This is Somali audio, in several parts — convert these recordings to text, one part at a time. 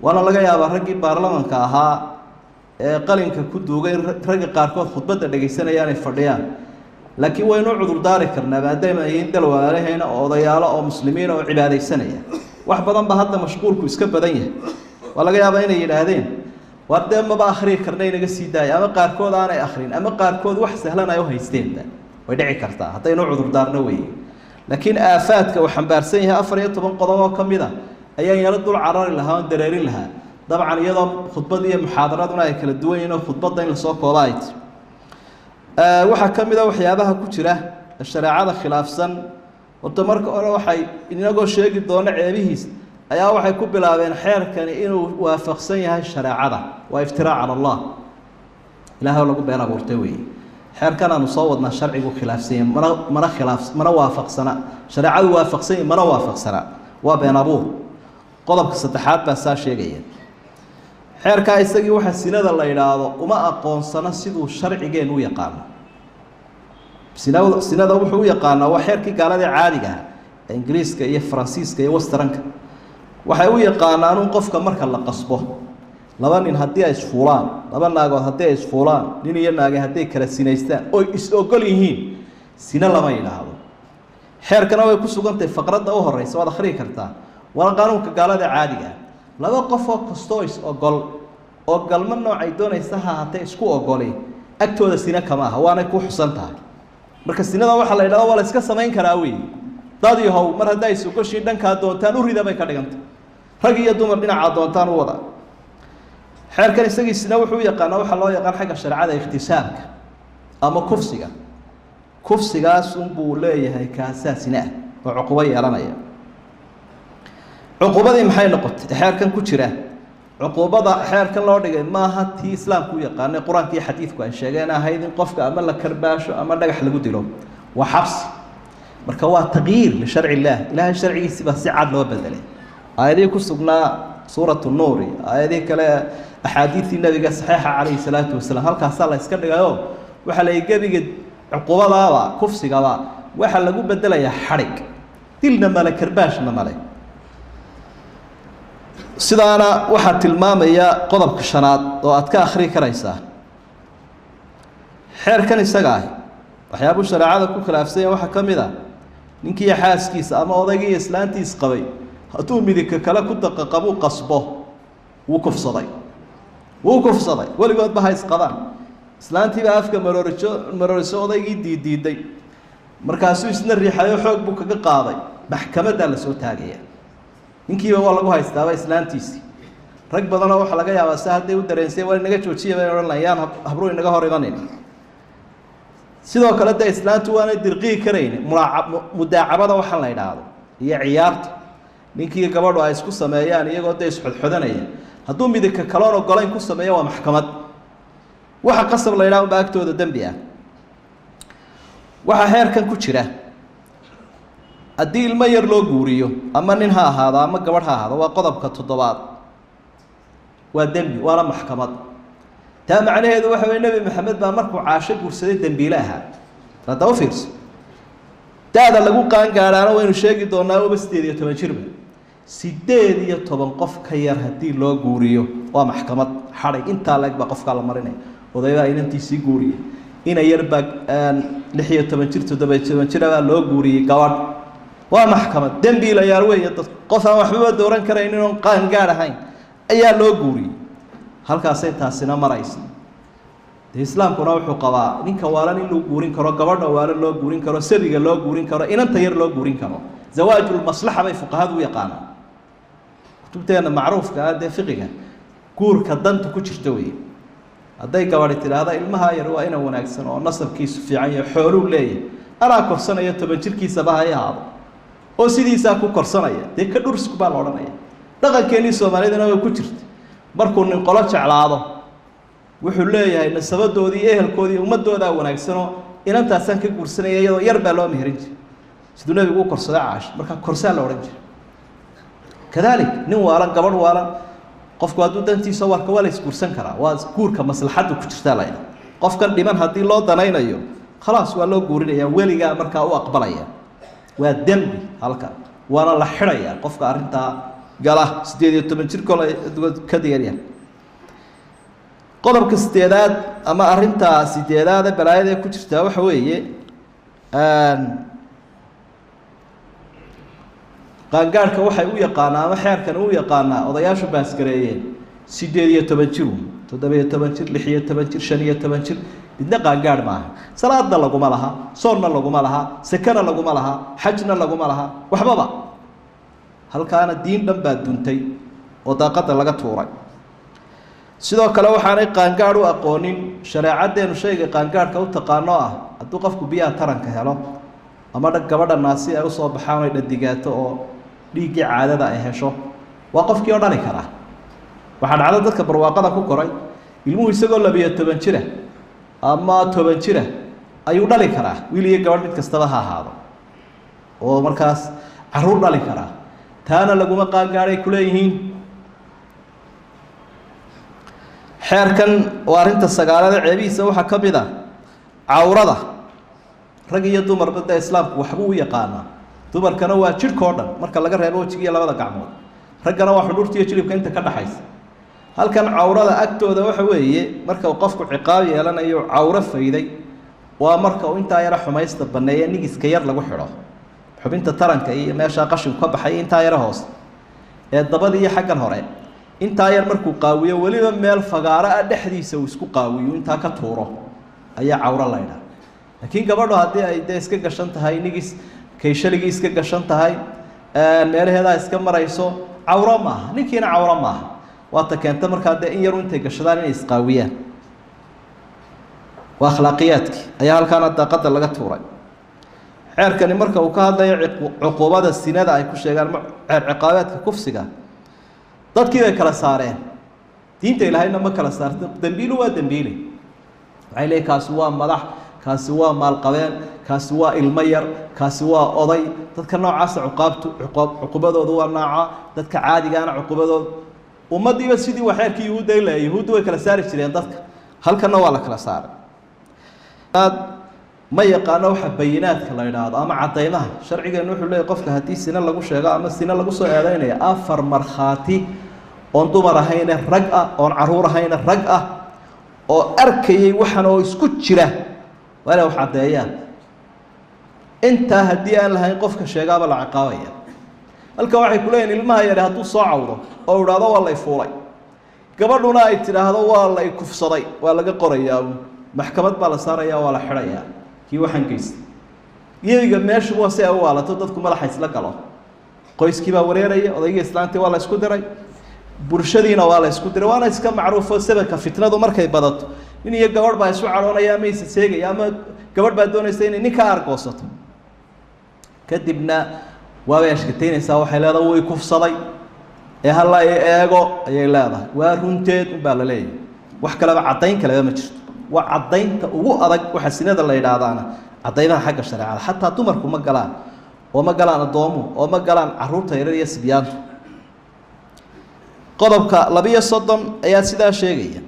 waana laga yaabaa raggii baarlamaanka ahaa ee qalinka ku duugay ragga qaarkood khudbadda dhageysanayaan ay fadhiyaan laakiin waynu cudur daari karnaa maadaama ay dal walaalahayna oo odayaalo oo muslimiin oo cibaadaysanaya wax badan ba hadda mashquulku iska badan yahay waa laga yaabaa inay yidhaahdeen war dee maba akhriyi karna inaga sii daaya ama qaarkood aanay akhrin ama qaarkood wax sahlan ay u haysteenba way dhici kartaa haddaynu cudur daarno weeye laakiin aafaadka uu xambaarsan yahay 14 qodob oo ka mid ah ayaan yara dul carari lahaa oo dareerin lahaa dabcan iyadoo khudbada iyo muxaadaraduna ay kala duwan yihiin oo khudbada in la soo koobay waxa ka mid ah waxyaabaha ku jira shariicada khilaafsan oo marka hore waxay inagoo sheegi doona ceebihiis ayaa waxay ku bilaabeen xeerkani inuu waafaqsan yahay shariicada waa iftiraac ala allah ilaahay lagu been abuurtay weeye xeerkan aanu soo wadnaa sharcigu khilaafsan mana waafaqsana shariicadu waafaqsan mana waafaqsana waa been abuur qodobka saddexaad baa saa sheegaya xeerka isagii waxa sinada la yiraahdo uma aqoonsana siduu sharcigeen u yaqaan sinada wuxuu u yaqaanaa waa xeerkii gaalada caadiga ah ingiriiska iyo faransiiska iyo westernka waxay u yaqaanaan qofka marka la qasbo laba nin haddii ay isfuulaan laba naagood haddii ay isfuulaan nin iyo naage haddii kala sinaystaan oo is ogol yihiin sina lama yiraahdo xeerkana way ku sugan tahay faqradda u horeysa waad akhri kartaa waa qaanuunka gaalada caadiga laba qof oo kastoo is ogol oo galma noocay doonaysa ha haatee isku ogolay agtooda sina kama aha waana ku xusan tahay marka sinada waxa la yiraahdo waa la iska sameyn karaa weey dad yahow mar haday isu goshi dhanka doontaan u rida bay ka dhigantay rag iyo dumar dhinaca doontaan u wada xeerkan isagiisna wuxuu yaqaanaa waxa loo yaqaan xagga sharciyada ikhtisaabka ama kufsigaas buu leeyahay kaasaasina oo cuqubo yeelanaya cuqubadii maxay noqotay xeerkan ku jira cuqubada xeerkan loo dhigay maaha tii islaamku yaqaanay quraanka iyo xadiidku ay sheegeen ahayd in qofka ama la karbaasho ama dhagax lagu dilo waa xabsi marka waa tagyiir li sharci ilaahay sharcigiisa ba si cad loo bedelay aayadii ku sugnaa suuratu nuur aayadii kale axaadiithii nabiga saxiixa calayhi salaatu wasalaam halkaas la iska dhigayo waxa la gabiga cuqubadaaba kufsigaba waxa lagu bedelayaa xarig dilna mala karbaashna mala sidaana waxa tilmaamaya qodobka shanaad oo aad ka akhri karaysaa xeerkan isaga ah waxyaabo shariicada ku khilaafsan waxa kamid ah ninkii xaaskiisa ama odaygii islaantiis qabay hadduu midka kala ku daqaqabo qasbo wuu kufsaday waligood ba hays qabaan islaantii ba afka maroriso odaygii diiday markaasuu isna riixayo xoog buu kaga qaaday maxkamadda la soo taagaya ninkiiba waa lagu haystaaba islaantiisii rag badan oo waxa laga yaabaa si haday u dareensay waa inaga joojiyay oran layaan habru inaga hor imanin sidoo kale da islaantu waana dirqii karayn mudaacabada waxa la yiraahdo iyo ciyaarta ninkii gabadhu ay isku sameeyaan iyagoo day isxodxodanaya hadduu midka kaloon ogolayn ku sameeyo waa maxkamad waxa qasab la yiraahdo baagtooda dambi ah waxa heerkan ku jira haddii ilmo yar loo guuriyo ama nin ha ahaado ama gabadh ha ahaado waa qodobka 7 waa dambi waana maxkamad taa macnaheedu waxa weeye nabi maxamed baa markuu caasho guursaday dambiilaha radda fiirso taada lagu qaan gaarana waynu sheegi doonaa oo 18 jirba 18 qof ka yar hadii loo guuriyo waa maxkamad xarig inta lag ba qofka la marinay odayba inantiisii guuriyay ina yar ba 16 jir 17 jir baa loo guuriyay gabadh waa maxkamad dambiila yar weeye qof aan waxba dooran karayn inuu qaan gaar ahayn ayaa loo guuriyay halkaas ay taasina maraysan islaamkuna wuxuu qabaa ninka waalan in loo guurin karo gabadha waalan loo guurin karo sabiga loo guurin karo inanta yar loo guurin karo zawaajul maslaha bay fuqahadu yaqaanaan kutubteena macruufka ah ee fiqiga guurka danta ku jirta weeye haday gabadhi tiraahdo ilmaha yar waa ina wanaagsan oo nasabkiisu fiican iyo xoolo leeyahay ana korsanaya 10 jirkiisa baa hayaado oo sidiisa ku korsanaya ka dhursku baa la oranaya dhaqankeeni Soomaalida way ku jirtay markuu nin qolo jeclaado wuxuu leeyahay nasabadoodii ehelkoodii ummadooda wanaagsan oo inantaasan ka guursanaya iyadoo yar baa loo meherin jiray sidoo nabigu u korsaday caash marka korsaa la oran jiray kadalik nin waalan gabadh waalan qofku hadduu dantiisa warka waa la isguursan karaa waa guurka maslaxadu ku jirta la yiraahdo qofkan dhiman haddii loo danaynayo khalaas waa loo guurinaya weliga markaa u aqbalaya waa dambi halka waana la xiraya qofka arinta gala 18 jir kale ka diyaariya qodobka sideedaad ama arinta sideedaad balaayada ku jirta waxa weeye qaangaarka waxay u yaqaanaa ama xeerkan u yaqaanaa odayaashu baaskareeyeen 18 jir 17 jir 16 jir 15 jir midna qaangaar maaha salaadna laguma laha soonna laguma laha sakana laguma laha xajna laguma laha waxbaba halkaana diin dhan baa duntay oo daaqada laga tuuray sidoo kale waxaanay qaangaar u aqoonin shariicadeenu shayga qaangaarka u taqaano ah hadduu qofku biyaha taranka helo ama gabadha naasi ay u soo baxaan ay dhadigaato oo dhiigii caadada ay hesho waa qofkii oo dhali kara waxa dhacdo dadka barwaaqada ku koray ilmuhu isagoo 12 jir ama 10 jir ayuu dhali karaa wiil iyo gabadh mid kastaba ha ahaado oo markaas caruur dhali karaa taana laguma qaangaaray ku leeyihiin xeerkan waa arinta sagaalada ceebiisa waxa ka mid ah cawrada rag iyo dumar badda islaamku waxba u yaqaana dumarkana waa jirkoo dhan marka laga reebo wajiga iyo labada gacmood raggana waa xudurta iyo jilibka inta ka dhaxaysa halkan cawrada agtooda waxa weeye marka qofku ciqaab yeelanayo cawra fayday waa marka uu inta yara xumaysta baneeyo nigiska yar lagu xidho xubinta taranka iyo meesha qashinku ka baxay inta yara hoos ee dabada iyo xaggan hore inta yar markuu qaawiyo waliba meel fagaara ah dhexdiisa uu isku qaawiyo inta ka tuuro ayaa cawra leeyahay laakiin gabadhu hadii ay iska gashan tahay nigis kayshaligi iska gashan tahay meelaheeda iska marayso cawra ma ninkiina cawra ma waa ta keenta marka in yar intay gashadaan inay isqaawiyaan waa akhlaaqiyadki ayaa halkaan daaqada laga tuuray xeerkani marka uu ka hadlayo cuqubada sinada ay ku sheegaan ciqaabaadka kufsiga dadkii ay kala saareen diinta ilaahayna ma kala saarto dambiilu waa dambiile waxay leeyahay kaasi waa madax kaasi waa maalqabeen kaasi waa ilmo yar kaasi waa oday dadka noocaas cuqubadoodu waa nooca dadka caadigaana cuqubadoodu ummadiiba sidii waxeerkii yuhuudda ilaa yuhuuddu way kala saari jireen dadka halkana waa la kala saaray ma yaqaano waxa bayinaadka la yiraahdo ama cadeymaha sharcigeenu wuxuu leeyahay qofka hadii sina lagu sheego ama sina lagu soo eedeynaya afar markhaati oon dumar ahayn rag ah oon caruur ahayn rag ah oo arkayay waxan oo isku jira wala wax cadeeyaan inta hadii aan lahayn qofka sheegaba la ciqaabaya halka waxay ku leeyihiin ilmaha yar hadduu soo cawdo oo iraado waa la fuulay gabadhuna ay tiraahdo waa la kufsaday waa laga qorayaa maxkamad baa la saarayaa waa la xirayaa kii waxaan geystay iyaga meeshu waa si ay u waalato dadku madaxa isla galo qoyskii baa wareeraya odayga islaantii waa la isku diray bulshadiina waa la isku diray waana iska macruufo sababka fitnadu markay badato in iyo gabadh baa isu caroonaya ama is seegaya ama gabadh baa doonaysa in ninka argoosato kadibna waa ay ashkataynaysaa waxay leedahay way kufsaday ee halla eego ayay leedahay waa runteed baa la leeyahay wax kale cadeyn kale ma jirto waa cadeynta ugu adag waxa sinada la yiraahdaana cadeymaha xagga shariicada xataa dumarku ma galaan oo ma galaan adoomo oo ma galaan caruurta yar iyo sibyaantu qodobka 32 ayaa sidaa sheegaya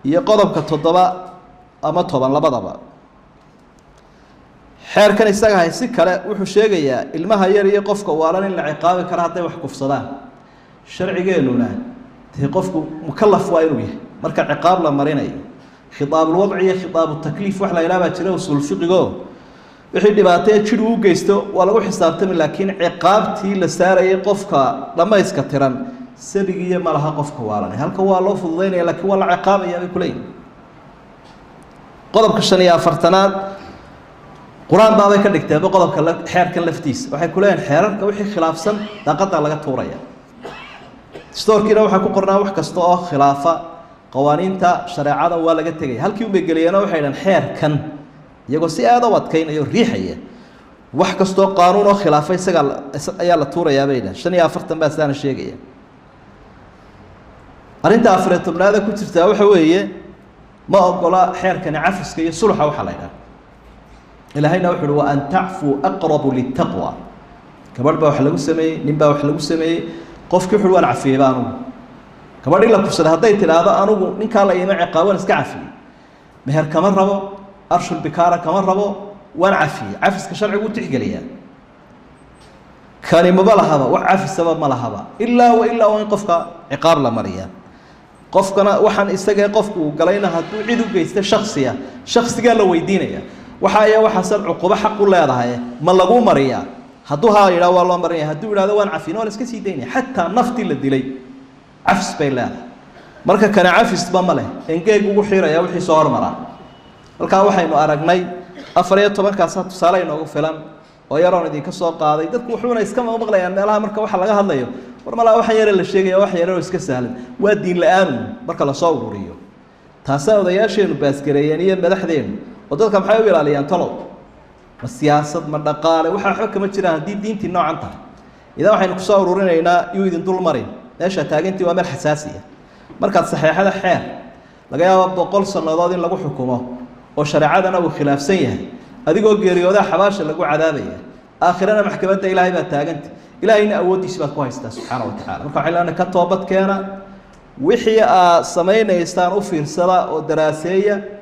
iyo qodobka 7 ama 10 labadaba xeerkan isaga hay si kale wuxuu sheegayaa ilmaha yar iyo qofka waalan in la ciqaabi karo haday wax kufsadaan sharcigeenuna tii qofku mukallaf waa inuu yahay marka ciqaab la marinayo خطاب الوضعي خطاب التكليف وحلا إلى باتشرة وصول فقه وحيد باتيه تشرو جيستو ولا حساب تم لكن عقابتي لسارة يقفك لما يسكترن سبقية ما لها قفك والله هل كوالله في الضين لكن ولا عقاب يا بكلين قلب كشنيا فرتنات قرآن بابا كان يكتب قلب كلا حير كان لفتيس وحي كلين حيرك وحي خلاف سن دقت على توريا ستور كده وحي كقرنا وحي كستو خلافة قوانينتا شريعه waa laga tagay halkii uu begeliyana waxay dhan xeerkan iyago si aad u adkaynayo riixaya wax kasto qaanuun oo khilaafay isaga ayaa la tuurayaa bay dhan 45 baa saan sheegaya arinta afreetobnaada ku jirta waxa weeye ma ogola xeerkan cafiska iyo sulxa waxa la yiraahdo ilaahayna wuxuu wa an ta'fu aqrabu lit-taqwa kabadba wax lagu sameeyay ninba wax lagu sameeyay qofkii wuxuu waan cafiyeebaan gabadh la kufsada haday tiraado anugu ninka la iima ciqaaban iska cafiye meher kama rabo arshul bikaara kama rabo waan cafiye cafiska sharcigu tixgaliya كان مبالغة وعافي السبب ملهبة إلا وإن قفك عقاب لمريا قفكنا وحن استجى قفك وقالينا هتو عيدو جيست شخص قال له ويدينيا وحايا وحصل عقوبة حق الله هذا ما لقوا مريا هدوها إلى والله مريا هدو إلى ذوان عفينا ولا سكسي ديني حتى نفط اللي دلي عفس بيلا مركا كان عفس بمله إن جاي جوجو حيرة يا وحي صار مرة الكا وحي إنه أرجني أفريت طبعا كاسات صالين أو فيلم ويرون ذي كسوق قاضي دتك وحونا يسكم مغلى يعني لها مركا وحلا لها هذا ورما لا وحي يرى الشيء يا وحي يرى ويسك سهل والدين الآن مركا لا صوريو تاساو ذياشين باسكريانية مدحدين ودتك محاول على يعني طلب السياسة مدقالة وحا حكم الجيران دينتي النوع عنتها إذا وحين كصورورين هنا يويدن طول مرين إيش تاجنتي وامر حساسية مركز صحيح هذا حير لقيا بقول صنادين لقوا حكومة وشرعاتنا وخلاف سيئة هذه جو جريودا حباش لقوا عذابية آخرنا محكمة إلهي بتاجنت إلهي إن أودي سبات كويس سبحانه وتعالى مركز حيلنا كتوبت كنا وحي سمينا يستانوا في رسالة ودراسية